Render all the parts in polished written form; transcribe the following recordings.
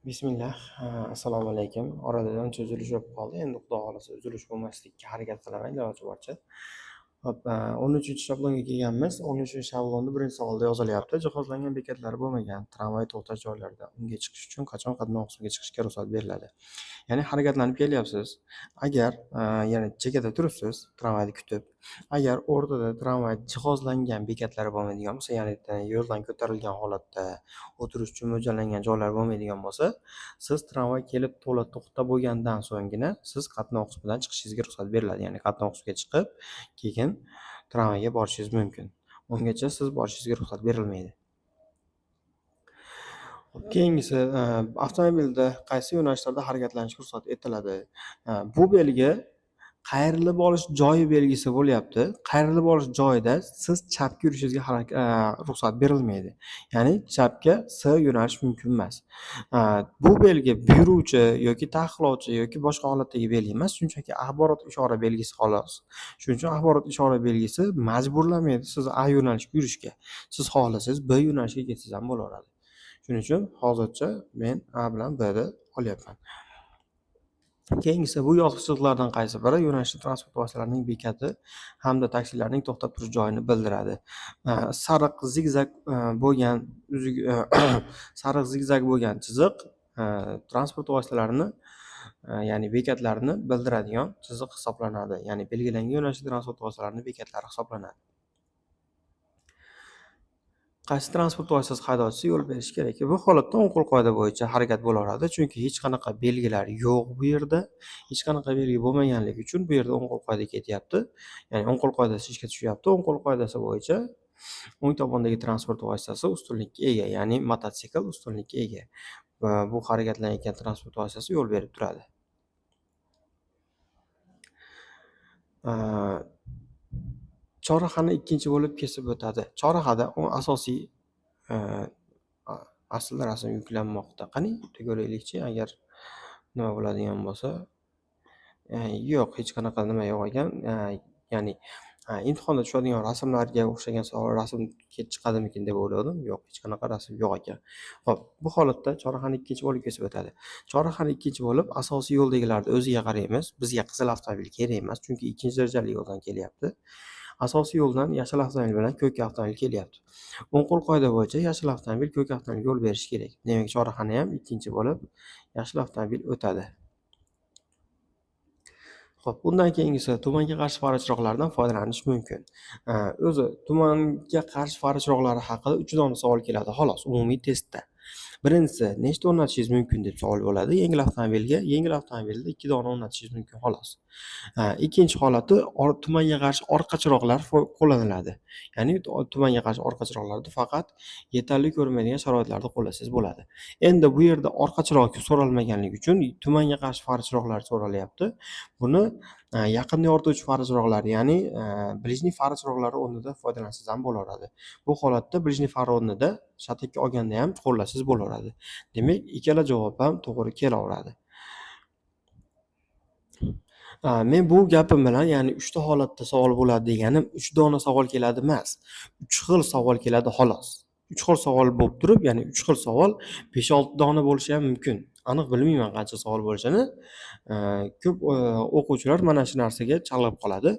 Bismillah, assalomu alaykum. Oradan ancha uzilish bo'lib qoldi. Endi Xudo xohlasa uzilish bo'lmaslikka harakat qilaman iloji boricha. Hop, 13 shablonga kelganmiz. 13 shablonni birinchi savolda yozilyapti. Jihozlangan bekatlari bo'lmagan tramvay to'xtash joylarida unga chiqish uchun qachon qatnov qismiga chiqishga ruxsat beriladi? Ya'ni harakatlanib kelyapsiz. Agar ya'ni chekada turibsiz, tramvayni kutib. Agar o'rtada tramvay jihozlangan bekatlari bo'lmaydigan bo'lsa, ya'ni yo'ldan ko'tarilgan holatda o'tirish uchun mo'ljallangan joylar bo'lmaydigan bo'lsa, siz tramvay kelib to'la to'xtab bo'lgandan so'nggina siz qatnov qismidan chiqishingizga ruxsat beriladi. Ya'ni qatnov qismiga chiqib, keyin tramvayga borishingiz mumkin. Ungacha siz borishingizga ruxsat berilmaydi. Keyingisi, avtomobilda qaysi yo'nalishlarda harakatlanishga ruxsat etiladi? Bu belgi qayrilib olish joyi belgisi bo'lyapti. Qayrilib olish joyida siz chapga yurishingizga ruxsat berilmaydi. Ya'ni chapga S yo'nalish mumkin emas. Bu belgi buyuruvchi yoki taqiqlovchi yoki boshqa holatdagi belgi emas, shunchaki axborot ishora belgisi xolos. Shuning uchun axborot ishora belgisi majburlamaydi sizni A yo'nalishiga yurishga. Siz xohlasangiz B yo'nalishiga ketsangiz ham bo'laveradi. Shuning uchun hozircha men A bilan B'ni olyapman. Keyingisi, bu yozuvchiliklardan qaysi biri yo'nalishli transport vositalarining bekati hamda taksilarning to'xtab turish joyini bildiradi? Sariq zigzag bo'lgan sariq zigzag bo'lgan chiziq transport vositalarini ya'ni bekatlarini bildiradigan chiziq hisoblanadi. Ya'ni belgilangan yo'nalishli transport vositalarining bekatlari hisoblanadi. Qaysi transport vositasi haydovchisi yo'l berishi kerak? Bu holatda o'ng qo'l qoida bo'yicha harakat bo'laveradi, chunki hech qanaqa belgilar yo'q bu yerda. Hech qanaqa belgi bo'lmaganligi uchun bu yerda o'ng qo'l qoida ketyapti. Ya'ni o'ng qo'l qoidasi ishga tushyapti. O'ng qo'l qoidasi bo'yicha o'ng tomondagi transport vositasi ustunlikka ega, ya'ni mototsikl ustunlikka ega. Va bu harakatlanayotgan transport vositasi yo'l berib turadi. Chorrahani ikkinchi bo'lib kesib o'tadi. Chorrahada asosiy aslida rasm yuklanmoqda. Qani ko'raylikchi, agar nima bo'ladigan bo'lsa. Yo'q, hech qanaqa nima yo'q ekan. Ya'ni imtihonda tushadigan rasmlarga o'xshagan rasm chiqadimikin deb o'yladim. Yo'q, hech qanaqa rasm yo'q ekan. Xo'p, bu holatda chorrahani ikkinchi bo'lib kesib o'tadi. Chorrahani ikkinchi bo'lib asosiy yo'ldagilarni o'ziga qaraymiz. Bizga qizil avtomobil kerak emas, chunki ikkinchi darajali yo'ldan kelyapti. Asosiy yo'ldan yashil avtomobil bilan ko'k avtomobil kelyapti. O'ng qo'l qoida bo'yicha yashil avtomobil ko'k avtomobilga yo'l berishi kerak. Demak, chorrahani ham ikkinchi bo'lib yashil avtomobil o'tadi. Xo'p, bundan keyingisi tumanga qarshi fara chiroqlaridan foydalanish mumkin. O'zi tumanga qarshi fara chiroqlari haqida 3 dona savol keladi xolos umumiy testda. Birinchisi, nechta o'rnatishingiz mumkin deb savol bo'ladi. Yengil avtomobilda 2 dona o'rnatishingiz mumkin xolos. Ikkinchi holati tumanga qarshi orqa chiroqlar qo'llaniladi. Ya'ni tumanga qarshi orqa chiroqlarni faqat yetarli ko'rinmaydigan sharoitlarda qo'llasangiz bo'ladi. Endi bu yerda orqa chiroq so'ralmaganligi uchun tumanga qarshi fara chiroqlari so'ralyapti. Buni yaqinda yorituvchi fara chiroqlari, ya'ni blижний fara chiroqlari o'rnida foydalansangiz ham bo'laveradi. Bu holatda blижний fara o'rnida shatakka olganda ham qo'llasangiz bo'laveradi. Demak, ikkala javob ham to'g'ri kelaveradi. Men bu gapim bilan, ya'ni 3 ta holatda savol bo'ladi deganim 3 dona savol keladi emas. 3 xil savol keladi xolos. 3 xil savol bo'lib turib, ya'ni 3 xil savol 5-6 dona bo'lishi ham mumkin. Aniq bilmayman qancha savol bo'lishini. Ko'p o'quvchilar mana shu narsaga chalg'ib qoladi.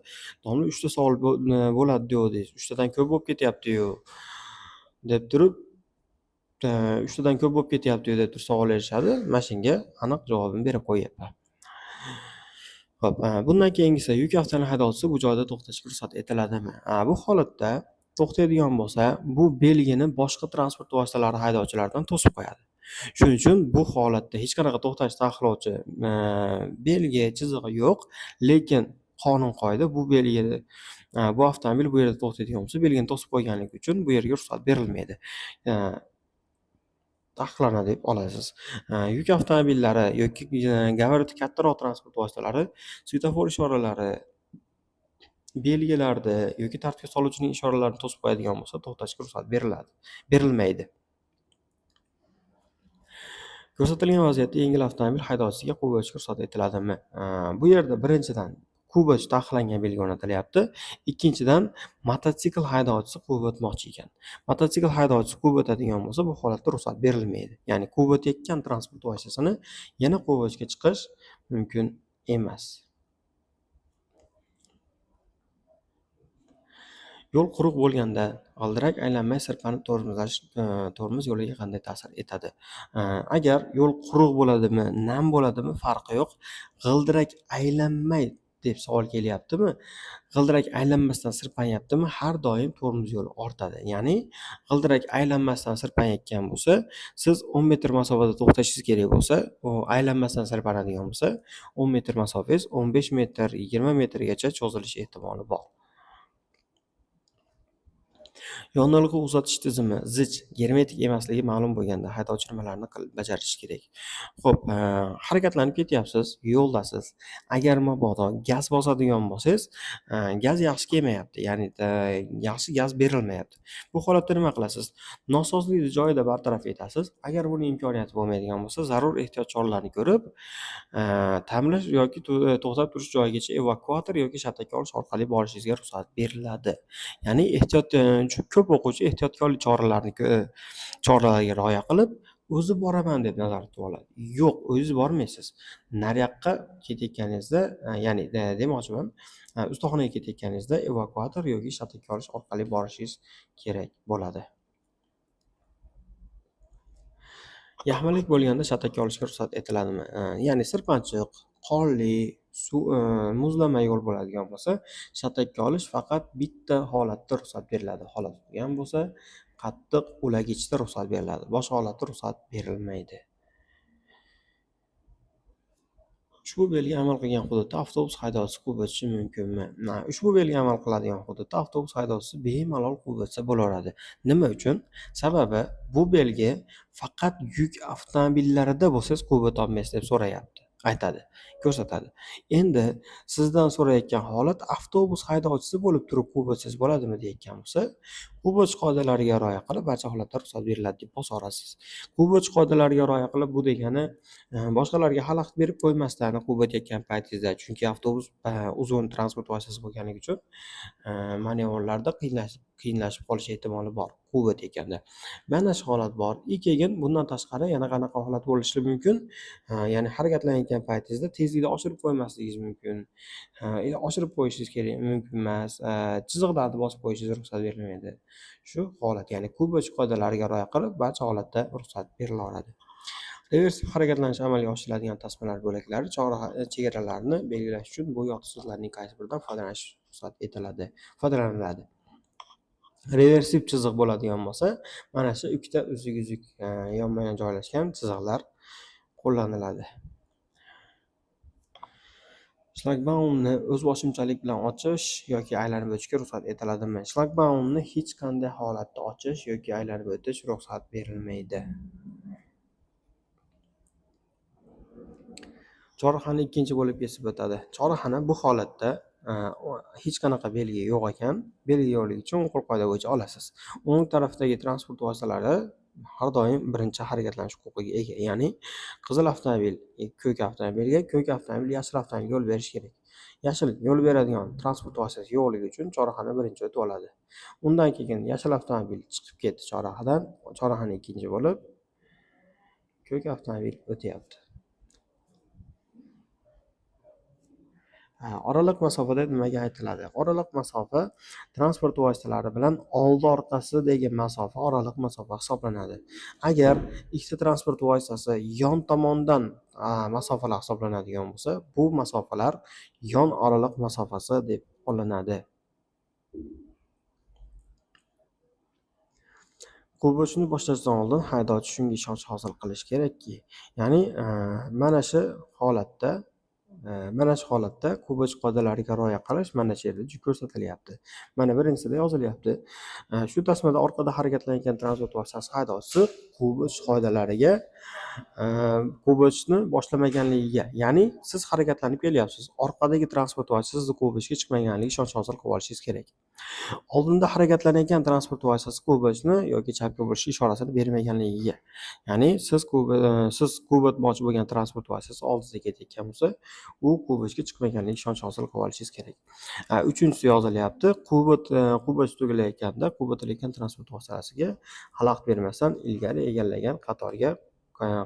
Domla 3 ta savol bo'ladi degandingiz. 3 tadan ko'p bo'lib ketyapti-yu deb turib 3 tadan ko'p bo'lib ketyapti-yu deb turib savol berishadi. Mana shunga aniq javobini berib qo'yapman. Xo'p, bundan keyingisi yuk avtomobil haydovchisi bu joyda to'xtashga ruxsat etiladimi? Bu holatda to'xtaydigan bo'lsa, bu belgini boshqa transport vositalari haydovchilaridan to'sib qo'yadi. Shuning uchun bu holatda hech qanaqa to'xtash taqiqlovchi belgi, chizig'i yo'q, lekin qonun qoida bu belgini bu avtomobil bu yerda to'xtaydigan bo'lsa, belgini to'sib qo'yganligi uchun bu yerga ruxsat berilmaydi. Taqiqlanadi deb olasiz. Yuk avtomobillari yoki gabariti kattaroq transport vositalari svetofor ishoralari, belgilarni yoki tartibga soluvchining ishoralarini to'sib qo'yadigan bo'lsa, to'xtashga ruxsat berilmaydi. Ko'rsatilgan vaziyatda yengil avtomobil haydovchisiga qo'l qo'yishga ruxsat etiladimi? Bu yerda birinchidan Kubach taqiqlangan belgi o'rnatilyapti. Ikkinchidan, mototsikl haydovchisi quvib o'tmoqchi ekan. Mototsikl haydovchisi quvib o'tadigan bo'lsa, bu holatda ruxsat berilmaydi. Ya'ni quvib o'tayotgan transport vositasini yana quvibga chiqish mumkin emas. Yo'l quruq bo'lganda g'ildirak aylanmay sirpanib tormoz yo'liga qanday ta'sir etadi? Agar yo'l quruq bo'ladimi, nam bo'ladimi farqi yo'q. G'ildirak aylanmay deb savol kelyaptimi? G'ildirak aylanmasdan sirpanyaptimi? Har doim tormoz yo'li ortadi. Ya'ni g'ildirak aylanmasdan sirpanayotgan bo'lsa, siz 10 metr masofada to'xtashingiz kerak bo'lsa, u aylanmasdan sirpanadigan bo'lsa, 10 metr masofangiz 15 metr, 20 metrgacha cho'zilishi ehtimoli bor. Yonilg'i uzatish tizimi zich, germetik emasligi ma'lum bo'lganda haydovchi nimalarni bajarishi kerak? Xo'p, harakatlanib ketyapsiz, yo'ldasiz. Agar mabodo gaz bosadigan bo'lsangiz, gaz yaxshi kelmayapti, ya'ni yaxshi gaz berilmayapti. Bu holatda nima qilasiz? Nosozlikni joyida bartaraf etasiz. Agar buning imkoniyati bo'lmaydigan bo'lsa, zarur ehtiyot choralarini ko'rib, ta'mirlash yoki to'xtab turish joyigacha evakuator yoki shatakka olish orqali borishingizga ruxsat beriladi. Ya'ni ko'p o'quvchi ehtiyotkorlik choralariga rioya qilib, o'zi boraman deb nazorat qilib oladi. Yo'q, o'zingiz bormaysiz. Nariyoqqa ketayotganingizda, ya'ni demoqchiman, ustaxonaga ketayotganingizda evakuator yoki shatakka olish orqali borishingiz kerak bo'ladi. Yaxmalak bo'lganda shatakka olishga ruxsat etiladimi? Ya'ni sirpanchiq, qorli, muzlama yo'l bo'ladigan bo'lsa, shatakka olish faqat bitta holatda ruxsat beriladi. Holat bo'lgan bo'lsa, qattiq ulagichda ruxsat beriladi. Boshqa holatda ruxsat berilmaydi. Ushbu belgi amal qilgan hududda avtobus haydovchisi quvib o'tishi mumkinmi? Ushbu belgi amal qiladigan hududda avtobus haydovchisi bemalol quvib o'tsa bo'laveradi. Nima uchun? Sababi bu belgi faqat yuk avtomobillarida bo'lsangiz quvib o'tolmaysiz deb aytadi, ko'rsatadi. Endi sizdan so'rayotgan holat avtobus haydovchisi bo'lib turib quvib o'tsangiz bo'ladimi deyotgan bo'lsa, quvib o'tish qoidalariga rioya qilib barcha holatda ruxsat beriladi deb bosa olasiz. Quvib o'tish qoidalariga rioya qilib bu degani boshqalarga xalaqit berib qo'ymasdan quvib o'tayotgan paytingizda, chunki avtobus uzun transport vositasi bo'lganligi uchun manevrlarda qiynalishib qolish ehtimoli bor quvib o'tayotganda. Mana shu holat bor. Keyin bundan tashqari yana qanaqa holat bo'lishi mumkin? Ya'ni harakatlanayotgan paytingizda tezlikni oshirib qo'ymasligingiz mumkin. Oshirib qo'yishingiz kerak mumkin emas. Chiziqlarni bosib qo'yishingiz ruxsat berilmaydi. Shu holat, ya'ni quvib o'tish qoidalariga rioya qilib barcha holatda ruxsat berilaveradi. Reversiv harakatlanish amalga oshiriladigan tasmalar bo'laklari chegaralarini belgilash uchun bu yoqdi qaysi biridan foydalaniladi. Reversiv chiziq bo'ladigan bo'lsa, mana shu ikkita uzuk yonma-yon joylashgan chiziqlar qo'llaniladi. Shlagbaumni o'zboshimchalik bilan ochish yoki aylanib o'tishga ruxsat etiladimi? Shlagbaumni hech qanday holatda ochish yoki aylanib o'tish ruxsat berilmaydi. Chorrahani ikkinchi bo'lib kesib o'tadi. Chorrahani bu holatda hech qanaqa belgi yo'q ekan, belgi yo'qligi uchun qo'l qoida bo'yicha olasiz. O'ng tarafdagi transport vositalari har doim birinchi harakatlanish huquqiga ega. Ya'ni qizil avtomobil ko'k avtomobilga, ko'k avtomobil yashil avtomobilga yo'l berish kerak. Yashil yo'l beradigan transport vositasi yo'qligi uchun chorrahani birinchi o'tib oladi. Undan keyin yashil avtomobil chiqib ketdi chorrahadan, chorrahani ikkinchi bo'lib ko'k avtomobil o'tyapti. Oraliq masofada nimaga aytiladi? Oraliq masofa transport vositalari bilan oldi orqasidagi masofa oraliq masofa hisoblanadi. Agar ikkita transport vositasi yon tomondan masofalar hisoblanadigan bo'lsa, bu masofalar yon oraliq masofasi deb olinadi. Quvib o'tishni boshlashdan oldin haydovchi shunga ishonch hosil qilish kerakki, ya'ni mana shu holatda quvib o'tish qoidalariga rioya qilish mana shu yerda ko'rsatilyapti. Mana birinchisida yozilyapti. Shu tasmada orqada harakatlanayotgan transport vositasi haydovchisi quvib o'tish qoidalariga quvib o'tishni boshlamaganligiga, ya'ni siz harakatlanib kelyapsiz. Orqadagi transport vositasi sizni quvib o'tishga chiqmaganligiga ishonch hosil qilib olishingiz kerak. Oldinda harakatlanayotgan transport vositasi kubotni yoki chapga burish ishorasini bermaganligiga. Ya'ni siz kubotmoqchi bo'lgan transport vositasi oldingizda ketayotgan bo'lsa, u kubotga chiqmaganligiga ishonch hosil qilib olishingiz kerak. Uchinchisi yozilyapti. Kubot tugalayotganda kubotilayotgan transport vositasiga xalaqit bermasdan ilgari egallagan qatorga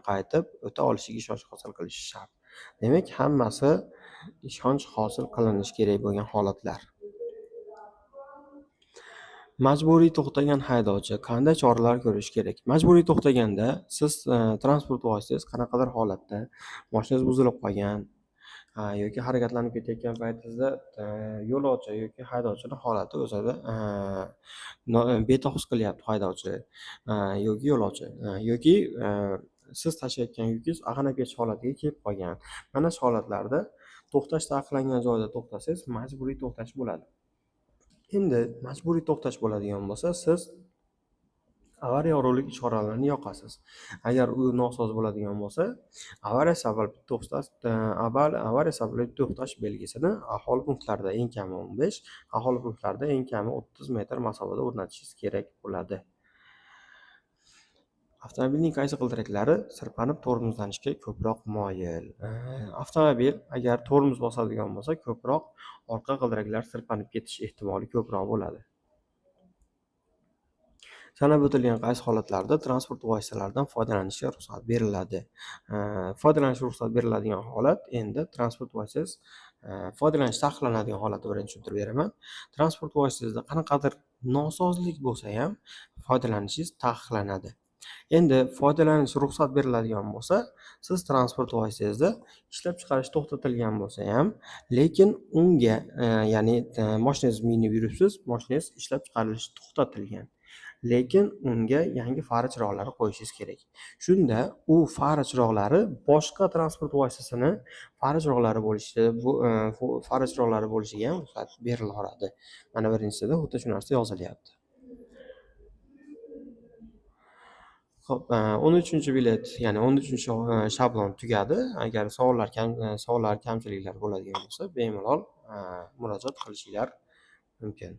qaytib o'ta olishiga ishonch hosil qilish shart. Demak, hammasi ishonch hosil qilinishi kerak bo'lgan holatlar. Majburiy to'xtagan haydovchi qanday choralar ko'rishi kerak? Majburiy to'xtaganda siz transport vositangiz qanaqadir holatda, mashinangiz buzilib qolgan yoki harakatlanib ketayotgan paytingizda yo'lovchi yoki haydovchini holati o'zida betoqat qilyapti haydovchi yoki yo'lovchi yoki siz tashiyotgan yukingiz ag'anab ketish holatiga kelib qolgan. Mana shu holatlarda to'xtash taqiqlangan joyda to'xtasangiz majburiy to'xtash bo'ladi. Endi majburiy to'xtash bo'ladigan bo'lsa, siz avariya yorug'lik ishoralarini yoqasiz. Agar u nosoz bo'ladigan bo'lsa, avariya sababli to'xtash belgisini aholi punktlarida eng kami 15, aholi punktlarida eng kami 30 metr masofada o'rnatishingiz kerak bo'ladi. Avtomobilning qaysi g'ildiraklari sirpanib tormozlanishga ko'proq moyil? Avtomobil agar tormoz bosadigan bo'lsa, ko'proq orqa g'ildiraklar sirpanib ketish ehtimoli ko'proq bo'ladi. Sanab o'tilgan qaysi holatlarda transport vositalaridan foydalanishga ruxsat beriladi? Foydalanishga ruxsat beriladigan holat endi transport vositangiz foydalanish taqiqlanadigan holatni birinchi tushuntirib beraman. Transport vositangizda qanaqadir nosozlik bo'lsa ham foydalanishingiz taqiqlanadi. Endi foydalanish ruxsat beriladigan bo'lsa, siz transport vositangizda ishlab chiqarish to'xtatilgan bo'lsa ham, lekin unga ya'ni mashinangiz minib yuribsiz, mashinangiz ishlab chiqarilishi to'xtatilgan. Lekin unga yangi fara chiroqlari qo'yishingiz kerak. Shunda u fara chiroqlari boshqa transport vositasini fara chiroqlari bo'lishiga ham ruxsat berilaveradi. Mana birinchisida xuddi shu narsa yozilyapti. Xo'p, 13 bilet, ya'ni 13 shablon tugadi. Agar savollar, kamchiliklar bo'ladigan bo'lsa, bemalol murojaat qilishinglar mumkin.